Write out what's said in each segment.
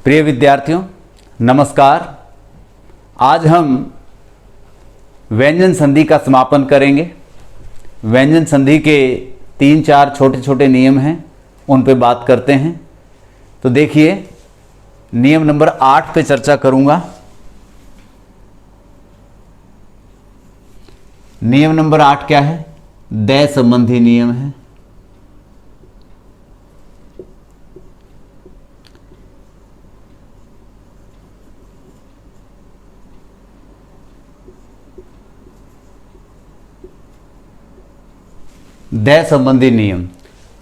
प्रिय विद्यार्थियों नमस्कार। आज हम व्यंजन संधि का समापन करेंगे। व्यंजन संधि के 3-4 छोटे छोटे नियम हैं, उन पे बात करते हैं। तो देखिए, नियम नंबर 8 पे चर्चा करूंगा। नियम नंबर 8 क्या है? दय संबंधी नियम है। दय संबंधी नियम।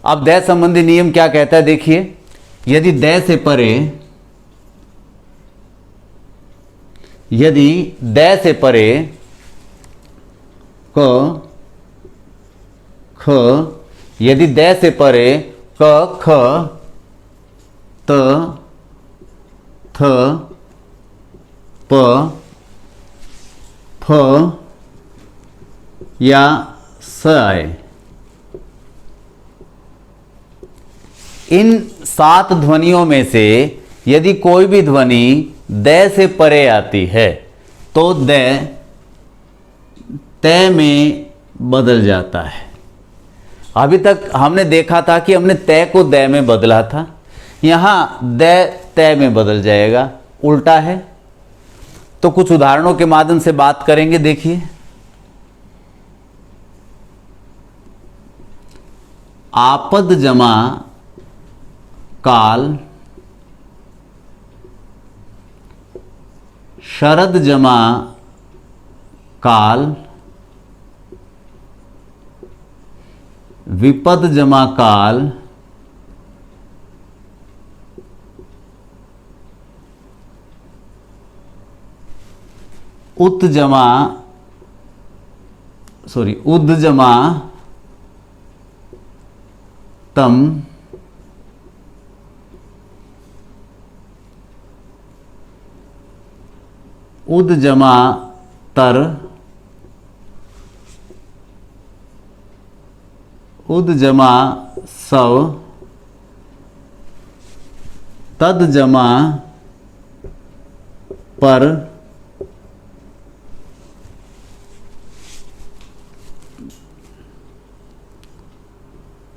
अब दय संबंधी नियम क्या कहता है? देखिए, यदि दय से परे क ख, यदि दय से परे क ख त थ प फ या स आए, इन 7 ध्वनियों में से यदि कोई भी ध्वनि दय से परे आती है तो दय तय में बदल जाता है। अभी तक हमने देखा था कि हमने तय को दय में बदला था, यहां दय तय में बदल जाएगा, उल्टा है। तो कुछ उदाहरणों के माध्यम से बात करेंगे। देखिए, आपद जमा काल, शरद जमा काल, विपद जमा काल, उद जमा तम, उद जमा तर, उद जमा सव, तद जमा पर,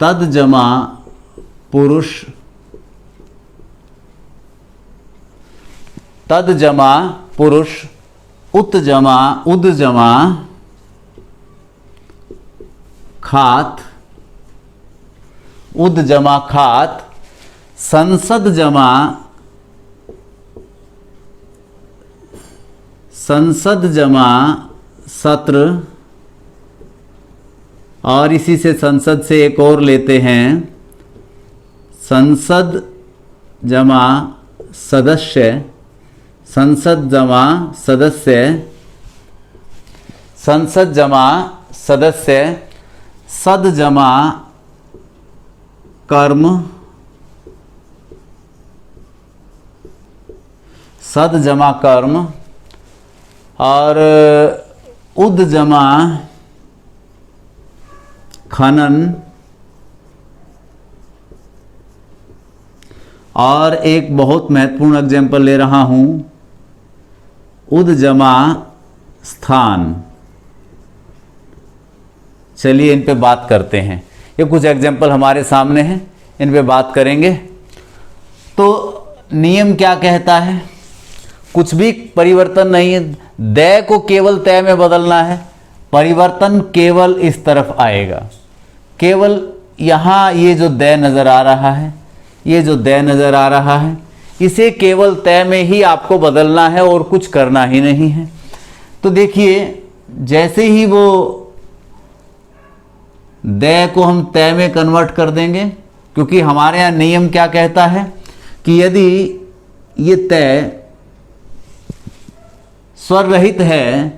तद जमा पुरुष, तद जमा पुरुष, उत जमा उद जमा खात, उद जमा खात, संसद जमा सत्र, और इसी से संसद से एक और लेते हैं, संसद जमा सदस्य, संसद जमा सदस्य, संसद जमा सदस्य, सद जमा कर्म, सद जमा कर्म, और उद जमा खनन, और एक बहुत महत्वपूर्ण एग्जाम्पल ले रहा हूं, उद जमा स्थान। चलिए इन पे बात करते हैं। ये कुछ एग्जाम्पल हमारे सामने हैं, इन पे बात करेंगे। तो नियम क्या कहता है? कुछ भी परिवर्तन नहीं है, दय को केवल तय में बदलना है। परिवर्तन केवल इस तरफ आएगा, केवल यहाँ ये जो दय नज़र आ रहा है, ये जो दय नज़र आ रहा है, इसे केवल तय में ही आपको बदलना है और कुछ करना ही नहीं है। तो देखिए, जैसे ही वो दय को हम तय में कन्वर्ट कर देंगे, क्योंकि हमारे यहाँ नियम क्या कहता है कि यदि ये तय स्वर रहित है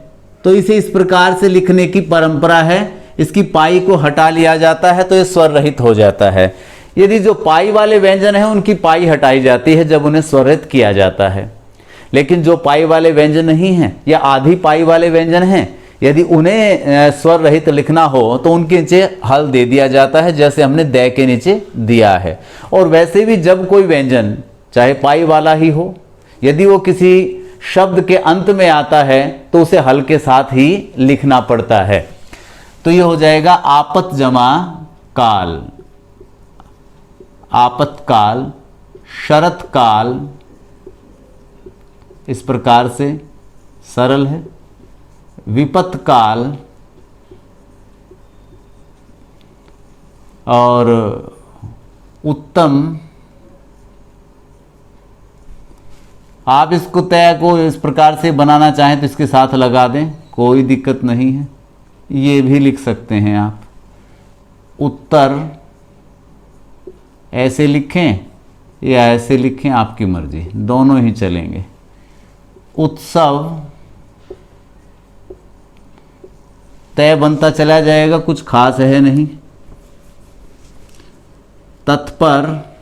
तो इसे इस प्रकार से लिखने की परंपरा है, इसकी पाई को हटा लिया जाता है तो ये स्वर रहित हो जाता है। यदि जो पाई वाले व्यंजन हैं उनकी पाई हटाई जाती है जब उन्हें स्वरहित किया जाता है। लेकिन जो पाई वाले व्यंजन नहीं हैं या आधी पाई वाले व्यंजन हैं, यदि उन्हें स्वर रहित लिखना हो तो उनके नीचे हल दे दिया जाता है, जैसे हमने दय के नीचे दिया है। और वैसे भी जब कोई व्यंजन चाहे पाई वाला ही हो। यदि वो किसी शब्द के अंत में आता है तो उसे हल के साथ ही लिखना पड़ता है। तो ये हो जाएगा आपत जमा काल, आपतकाल, शरत काल, इस प्रकार से सरल है। विपत काल और उत्तम, आप इसको तय को इस प्रकार से बनाना चाहें तो इसके साथ लगा दें, कोई दिक्कत नहीं है। ये भी लिख सकते हैं आप। उत्तर ऐसे लिखें या ऐसे लिखें, आपकी मर्जी, दोनों ही चलेंगे। उत्सव तय बनता चला जाएगा, कुछ खास है नहीं। तत्पर,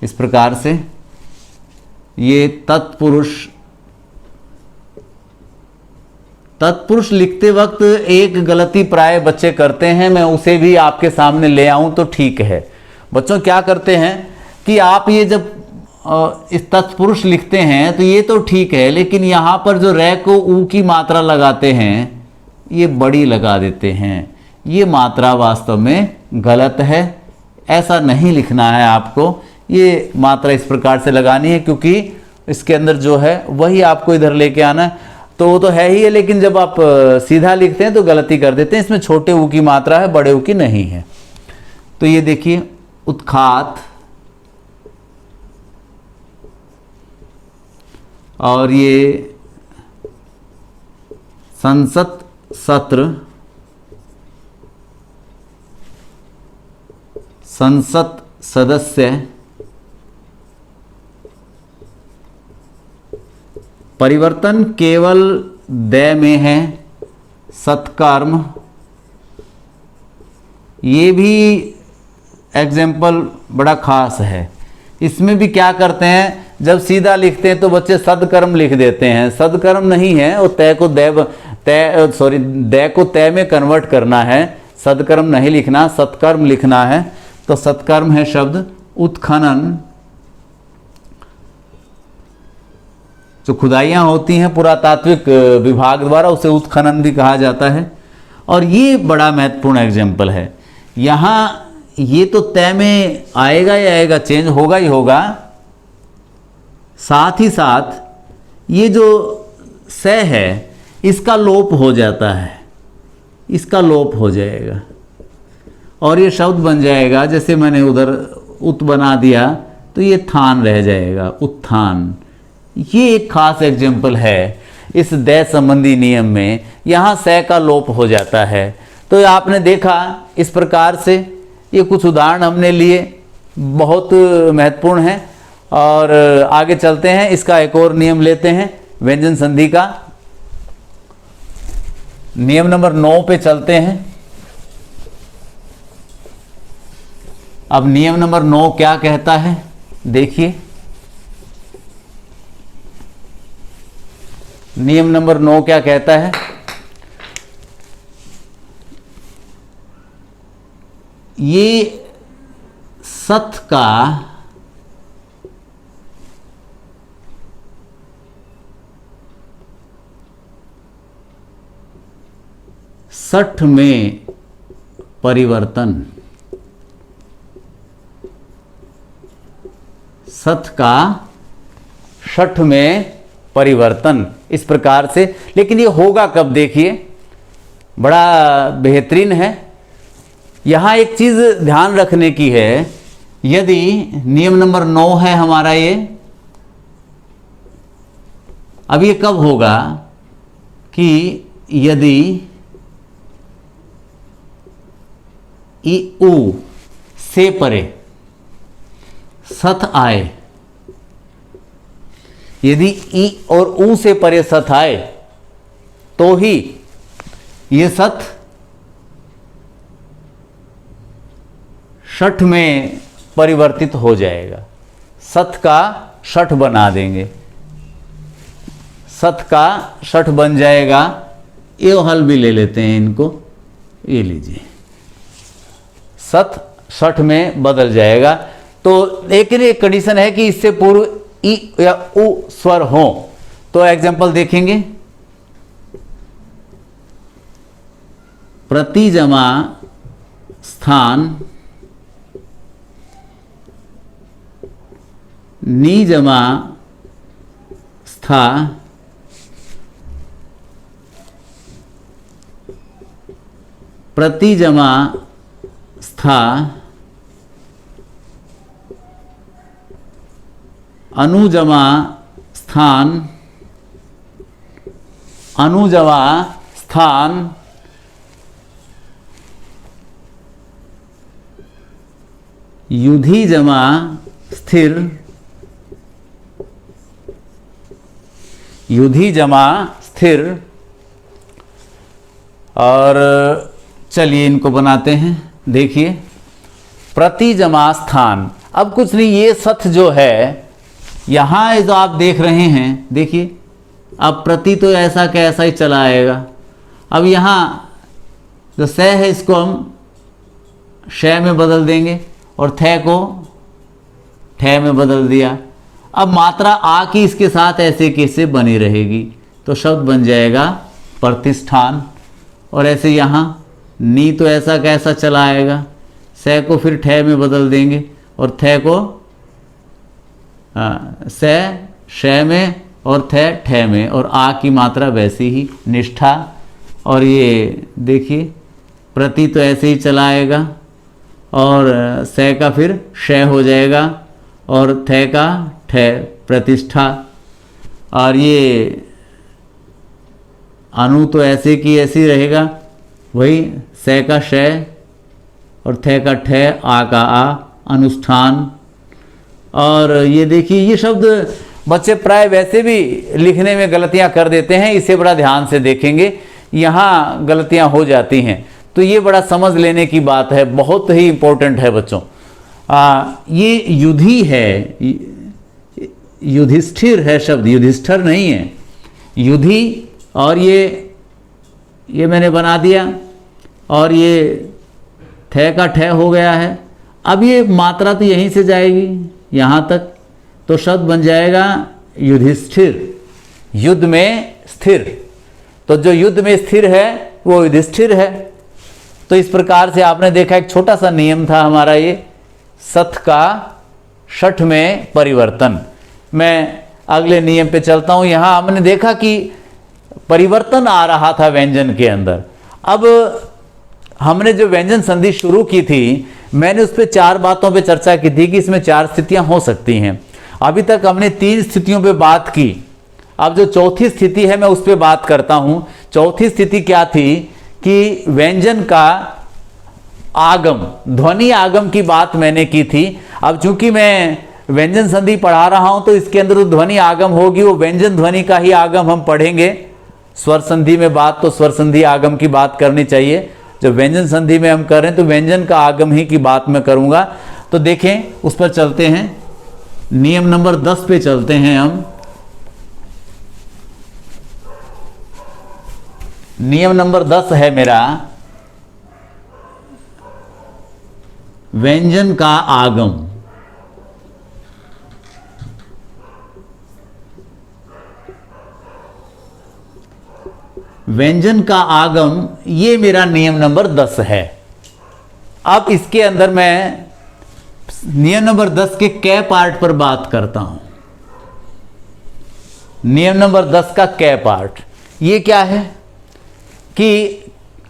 इस प्रकार से ये तत्पुरुष, तत्पुरुष लिखते वक्त एक गलती प्राय बच्चे करते हैं, मैं उसे भी आपके सामने ले आऊं तो ठीक है। बच्चों क्या करते हैं कि आप ये जब इस तत्पुरुष लिखते हैं तो ये तो ठीक है, लेकिन यहाँ पर जो रै को ऊ की मात्रा लगाते हैं ये बड़ी लगा देते हैं। ये मात्रा वास्तव में गलत है, ऐसा नहीं लिखना है आपको। ये मात्रा इस प्रकार से लगानी है क्योंकि इसके अंदर जो है वही आपको इधर लेके आना है। तो वो तो है ही है, लेकिन जब आप सीधा लिखते हैं तो गलती कर देते हैं। इसमें छोटे ऊ की मात्रा है, बड़े ऊ की नहीं है। तो ये देखिए उत्खात और ये संसद सत्र, संसद सदस्य, परिवर्तन केवल दय में है। सत्कर्म, ये भी एग्जाम्पल बड़ा खास है। इसमें भी क्या करते हैं, जब सीधा लिखते हैं तो बच्चे सदकर्म लिख देते हैं। सदकर्म नहीं है, वो तय को दय को तय में कन्वर्ट करना है। सदकर्म नहीं लिखना, सत्कर्म लिखना है। तो सत्कर्म है शब्द उत्खनन, जो खुदाइयाँ होती हैं पुरातात्विक विभाग द्वारा, उसे उत्खनन भी कहा जाता है। और ये बड़ा महत्वपूर्ण एग्जाम्पल है। यहाँ ये तो तय में आएगा ही आएगा, चेंज होगा ही होगा। साथ ही साथ ये जो स है इसका लोप हो जाता है, इसका लोप हो जाएगा और ये शब्द बन जाएगा। जैसे मैंने उधर उत बना दिया तो ये थान रह जाएगा, उत्थान। ये एक खास एग्जाम्पल है इस दय संबंधी नियम में। यहाँ स का लोप हो जाता है। तो आपने देखा इस प्रकार से, ये कुछ उदाहरण हमने लिए, बहुत महत्वपूर्ण है। और आगे चलते हैं, इसका एक और नियम लेते हैं व्यंजन संधि का। नियम नंबर 9 पे चलते हैं। अब नियम नंबर 9 क्या कहता है, देखिए। नियम नंबर 9 क्या कहता है, ये सत का सठ में परिवर्तन, सत का षठ में परिवर्तन, इस प्रकार से। लेकिन ये होगा कब, देखिए बड़ा बेहतरीन है। यहाँ एक चीज ध्यान रखने की है, यदि नियम नंबर 9 है हमारा ये, अब ये कब होगा कि यदि ई ऊ से परे सत आए, यदि ई और ऊ से परे सत आए तो ही ये सत षठ में परिवर्तित हो जाएगा। सत का षठ बना देंगे, सत का षठ बन जाएगा। ये हल भी ले लेते हैं इनको, ये लीजिए, सत षठ में बदल जाएगा। तो लेकिन एक कंडीशन है कि इससे पूर्व ई या उ स्वर हो। तो एग्जाम्पल देखेंगे, प्रति जमा स्थान नी जमा स्था प्रति जमा स्था अनुजमा स्थान अनुजमा स्थान युधि जमा स्थिर युधि जमा स्थिर। और चलिए इनको बनाते हैं। देखिए, प्रति जमा स्थान, अब कुछ नहीं, ये सथ जो है यहाँ जो आप देख रहे हैं, देखिए अब प्रति तो ऐसा कैसा ही चला आएगा। अब यहाँ जो स है इसको हम श में बदल देंगे और थ को ठ में बदल दिया। अब मात्रा आ की इसके साथ ऐसे कैसे बनी रहेगी, तो शब्द बन जाएगा प्रतिष्ठान। और ऐसे यहाँ नी तो ऐसा कैसा चला आएगा, स को फिर ठ में बदल देंगे और थ को स श में और थ ठ में, और आ की मात्रा वैसी ही निष्ठा। और ये देखिए प्रति तो ऐसे ही चला आएगा और स का फिर श हो जाएगा और थ का ठ प्रतिष्ठा। और ये अनु तो ऐसे की ऐसी रहेगा, वही स का श और थ का ठ, आ का आ, अनुष्ठान। और ये देखिए ये शब्द बच्चे प्राय वैसे भी लिखने में गलतियां कर देते हैं, इसे बड़ा ध्यान से देखेंगे, यहाँ गलतियां हो जाती हैं। तो ये बड़ा समझ लेने की बात है, बहुत ही इम्पोर्टेंट है बच्चों। ये युधि है, युधिष्ठिर है शब्द, युधिष्ठिर नहीं है, युधि। और ये मैंने बना दिया और ये थ का ठ हो गया है। अब ये मात्रा तो यहीं से जाएगी यहाँ तक, तो शब्द बन जाएगा युधिष्ठिर, युद्ध में स्थिर। तो जो युद्ध में स्थिर है वो युधिष्ठिर है। तो इस प्रकार से आपने देखा एक छोटा सा नियम था हमारा ये सथ का षठ में परिवर्तन। मैं अगले नियम पे चलता हूँ। यहाँ हमने देखा कि परिवर्तन आ रहा था व्यंजन के अंदर। अब हमने जो व्यंजन संधि शुरू की थी, मैंने उस पर 4 बातों पे चर्चा की थी कि इसमें 4 स्थितियां हो सकती हैं। अभी तक हमने 3 स्थितियों पे बात की। अब जो चौथी स्थिति है मैं उस पर बात करता हूं। चौथी स्थिति क्या थी कि व्यंजन का आगम, ध्वनि आगम की बात मैंने की थी। अब चूंकि मैं व्यंजन संधि पढ़ा रहा हूं तो इसके अंदर जो ध्वनि आगम होगी वो व्यंजन ध्वनि का ही आगम हम पढ़ेंगे। स्वर संधि में बात तो स्वर संधि आगम की बात करनी चाहिए, जब व्यंजन संधि में हम कर रहे हैं तो व्यंजन का आगम ही की बात मैं करूंगा। तो देखें उस पर चलते हैं, नियम नंबर 10 पे चलते हैं हम। नियम नंबर 10 है मेरा व्यंजन का आगम। व्यंजन का आगम, ये मेरा नियम नंबर 10 है। अब इसके अंदर मैं नियम नंबर 10 के कै पार्ट पर बात करता हूं। नियम नंबर 10 का कै पार्ट ये क्या है कि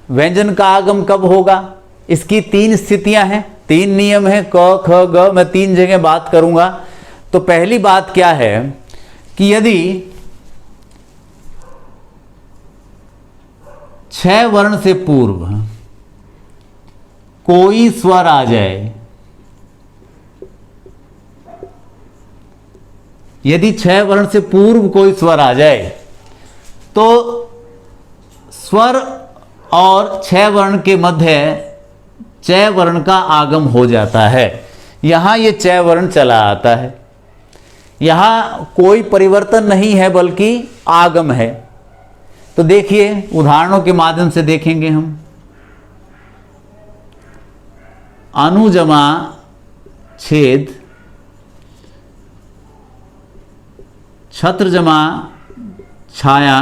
व्यंजन का आगम कब होगा, इसकी 3 स्थितियां हैं, 3 नियम हैं, क ख ग, मैं 3 जगह बात करूंगा। तो पहली बात क्या है कि यदि 6 वर्ण से पूर्व कोई स्वर आ जाए, यदि 6 वर्ण से पूर्व कोई स्वर आ जाए तो स्वर और 6 वर्ण के मध्य च वर्ण का आगम हो जाता है। यहां ये च वर्ण चला आता है, यहां कोई परिवर्तन नहीं है बल्कि आगम है। तो देखिए उदाहरणों के माध्यम से देखेंगे हम। अनुजमा छेद छत्र जमा छाया,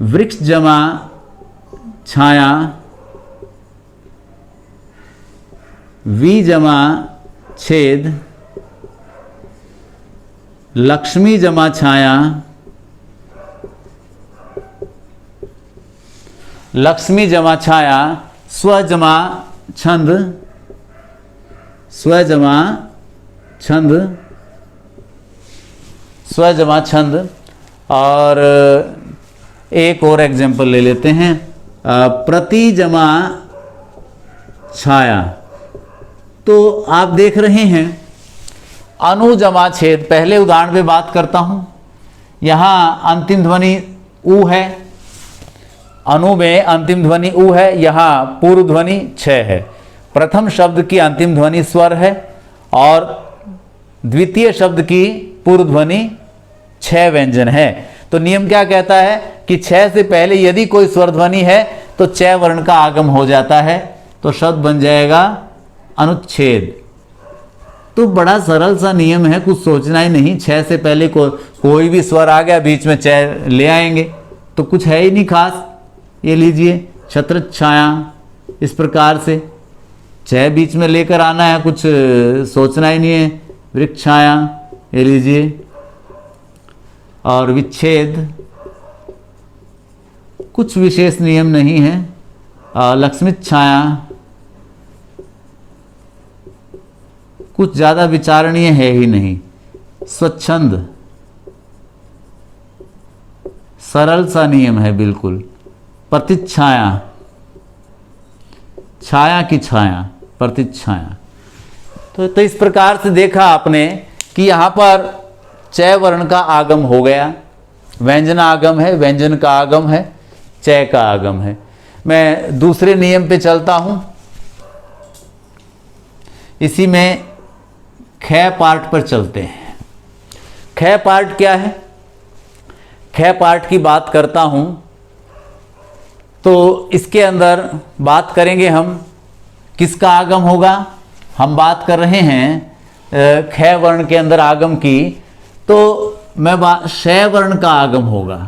वृक्ष जमा छाया, वी जमा छेद, लक्ष्मी जमा छाया, लक्ष्मी जमा छाया, स्व जमा छंद, स्व जमा छंद, स्व जमा छंद। और एक और एग्जाम्पल ले लेते हैं, प्रति जमा छाया। तो आप देख रहे हैं अनु जमा छेद। पहले उदाहरण पे बात करता हूं। यहाँ अंतिम ध्वनि उ है, अनु में अंतिम ध्वनि उ है, यहाँ पूर्व ध्वनि छ है। प्रथम शब्द की अंतिम ध्वनि स्वर है और द्वितीय शब्द की पूर्व ध्वनि छ व्यंजन है। तो नियम क्या कहता है कि छ से पहले यदि कोई स्वर ध्वनि है तो च वर्ण का आगम हो जाता है, तो शब्द बन जाएगा अनुच्छेद। तो बड़ा सरल सा नियम है, कुछ सोचना ही नहीं। छ से पहले कोई भी स्वर आ गया बीच में च ले आएंगे, तो कुछ है ही नहीं खास। ये लीजिए छत्र छाया, इस प्रकार से छ बीच में लेकर आना है, कुछ सोचना ही नहीं है। वृक्ष छाया, ये लीजिए, और विच्छेद, कुछ विशेष नियम नहीं है। लक्ष्मी छाया, कुछ ज़्यादा विचारणीय है ही नहीं। स्वच्छंद, सरल सा नियम है बिल्कुल। प्रतिच्छाया, छाया की छाया, प्रतिच्छाया। तो इस प्रकार से देखा आपने कि यहाँ पर च वर्ण का आगम हो गया, व्यंजन आगम है, व्यंजन का आगम है, च का आगम है। मैं दूसरे नियम पे चलता हूँ। इसी में ख पार्ट पर चलते हैं। ख पार्ट क्या है? ख पार्ट की बात करता हूँ तो इसके अंदर बात करेंगे हम, किसका आगम होगा? हम बात कर रहे हैं ख वर्ण के अंदर आगम की, तो मैं श वर्ण का आगम होगा,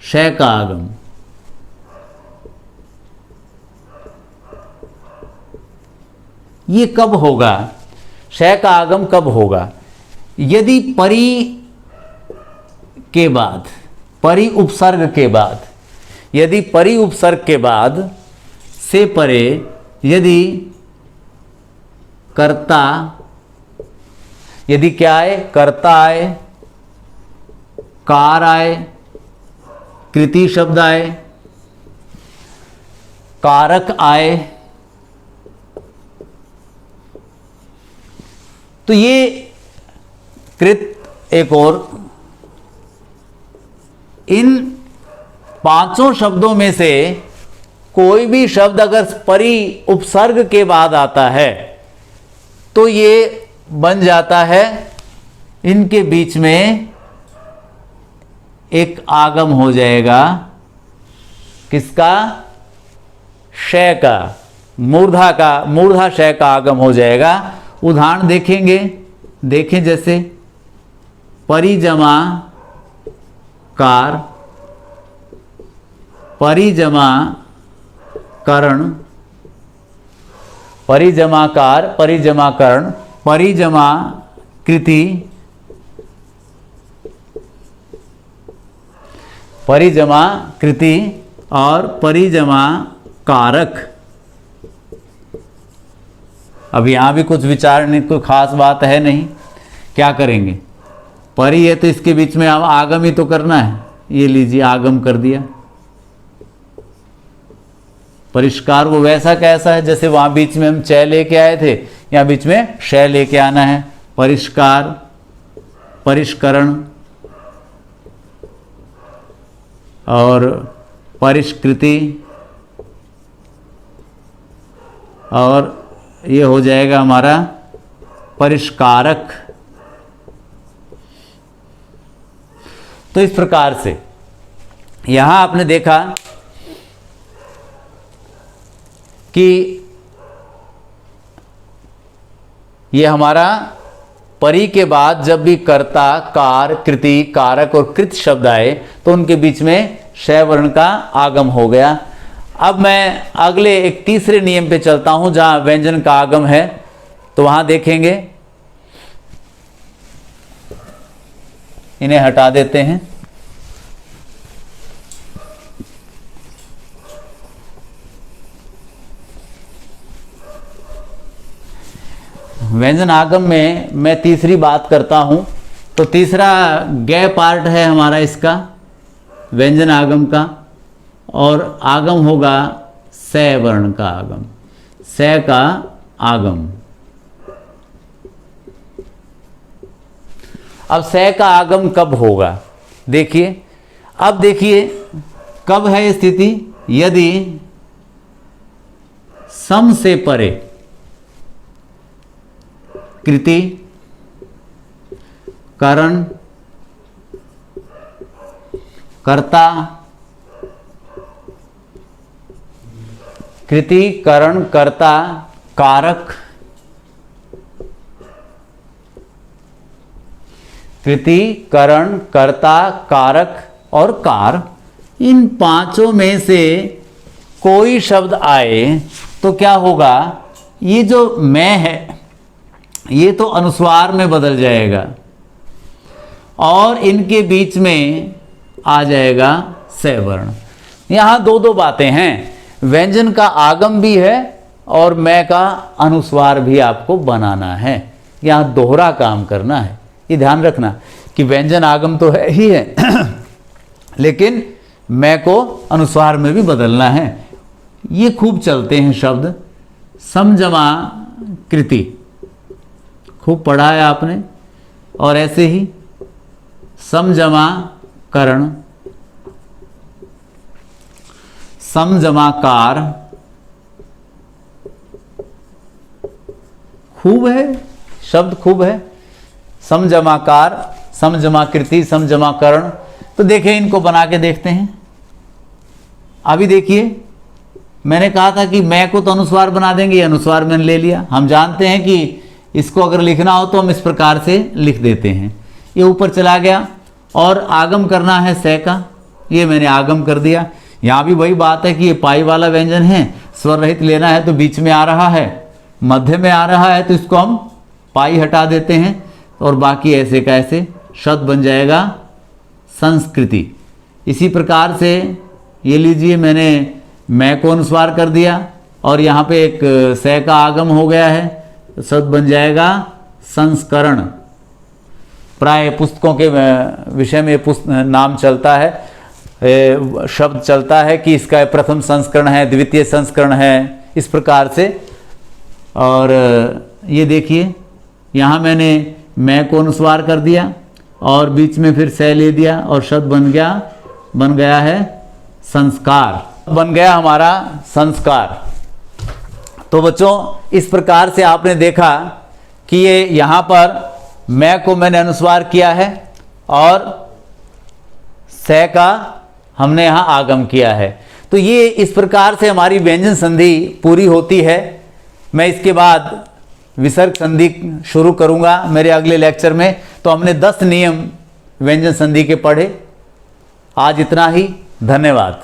श का आगम। ये कब होगा? श का आगम कब होगा? यदि परि के बाद, परि उपसर्ग के बाद, यदि परि उपसर्ग के बाद से परे यदि कर्ता, यदि क्या आए? कर्ता आए, कार आए, कृति शब्द आए, कारक आए, तो ये कृत एक और, इन पांचों शब्दों में से कोई भी शब्द अगर परि उपसर्ग के बाद आता है तो ये बन जाता है, इनके बीच में एक आगम हो जाएगा। किसका? श का, मूर्धा का, मूर्धा श का आगम हो जाएगा। उदाहरण देखेंगे, देखें जैसे परिजमा कार, परिजमा करण, परिजमाकार, परिजमाकरण, परिजमा कृति, परिजमा कृति और परिजमा कारक। अब यहां भी कुछ विचारने कोई खास बात है नहीं। क्या करेंगे? परि है तो इसके बीच में अब आगम ही तो करना है। ये लीजिए आगम कर दिया। परिष्कार वो वैसा कैसा है जैसे वहां बीच में हम च लेके आए थे, यहाँ बीच में श लेके आना है। परिष्कार, परिष्करण और परिष्कृति, और ये हो जाएगा हमारा परिष्कारक। तो इस प्रकार से यहां आपने देखा कि ये हमारा परी के बाद जब भी कर्ता, कार, कृति, कारक और कृत शब्द आए तो उनके बीच में श वर्ण का आगम हो गया। अब मैं अगले एक तीसरे नियम पे चलता हूं जहां व्यंजन का आगम है, तो वहां देखेंगे, इन्हें हटा देते हैं। व्यंजन आगम में मैं तीसरी बात करता हूं, तो तीसरा ग पार्ट है हमारा इसका व्यंजन आगम का, और आगम होगा स वर्ण का आगम, स का आगम। अब स का आगम कब होगा देखिए, अब देखिए कब है स्थिति, यदि सम से परे कृति, करण, कर्ता, कृति, करण, कर्ता, कारक, कृति, करण, कर्ता, कारक और कार, इन पांचों में से कोई शब्द आए तो क्या होगा, ये जो मैं है ये तो अनुस्वार में बदल जाएगा और इनके बीच में आ जाएगा स वर्ण। यहाँ दो दो बातें हैं, व्यंजन का आगम भी है और मैं का अनुस्वार भी आपको बनाना है, यहाँ दोहरा काम करना है। ये ध्यान रखना कि व्यंजन आगम तो है ही है लेकिन मैं को अनुस्वार में भी बदलना है। ये खूब चलते हैं शब्द, समजमा कृति खूब पढ़ा है आपने, और ऐसे ही समजमा करण, समजमाकार खूब है, शब्द खूब है, समजमाकार, समजमाकृति, समजमाकरण। तो देखें, इनको बना के देखते हैं। अभी देखिए, मैंने कहा था कि मैं को तो अनुस्वार बना देंगे, अनुस्वार मैंने ले लिया। हम जानते हैं कि इसको अगर लिखना हो तो हम इस प्रकार से लिख देते हैं। ये ऊपर चला गया और आगम करना है स का, ये मैंने आगम कर दिया। यहाँ भी वही बात है कि ये पाई वाला व्यंजन है, स्वर रहित लेना है तो बीच में आ रहा है, मध्य में आ रहा है तो इसको हम पाई हटा देते हैं और बाकी ऐसे का ऐसे शब्द बन जाएगा संस्कृति। इसी प्रकार से ये लीजिए, मैंने मैं को अनुस्वार कर दिया और यहाँ पे एक स का आगम हो गया है, तो शब्द बन जाएगा संस्करण। प्राय पुस्तकों के विषय में नाम चलता है, शब्द चलता है कि इसका प्रथम संस्करण है, द्वितीय संस्करण है, इस प्रकार से। और ये देखिए, यहाँ मैंने मैं को अनुस्वार कर दिया और बीच में फिर से ले दिया और शब्द बन गया है संस्कार, बन गया हमारा संस्कार। तो बच्चों, इस प्रकार से आपने देखा कि ये यहाँ पर मैं को मैंने अनुस्वार किया है और स का हमने यहाँ आगम किया है। तो ये इस प्रकार से हमारी व्यंजन संधि पूरी होती है। मैं इसके बाद विसर्ग संधि शुरू करूँगा मेरे अगले लेक्चर में। तो हमने 10 नियम व्यंजन संधि के पढ़े। आज इतना ही, धन्यवाद।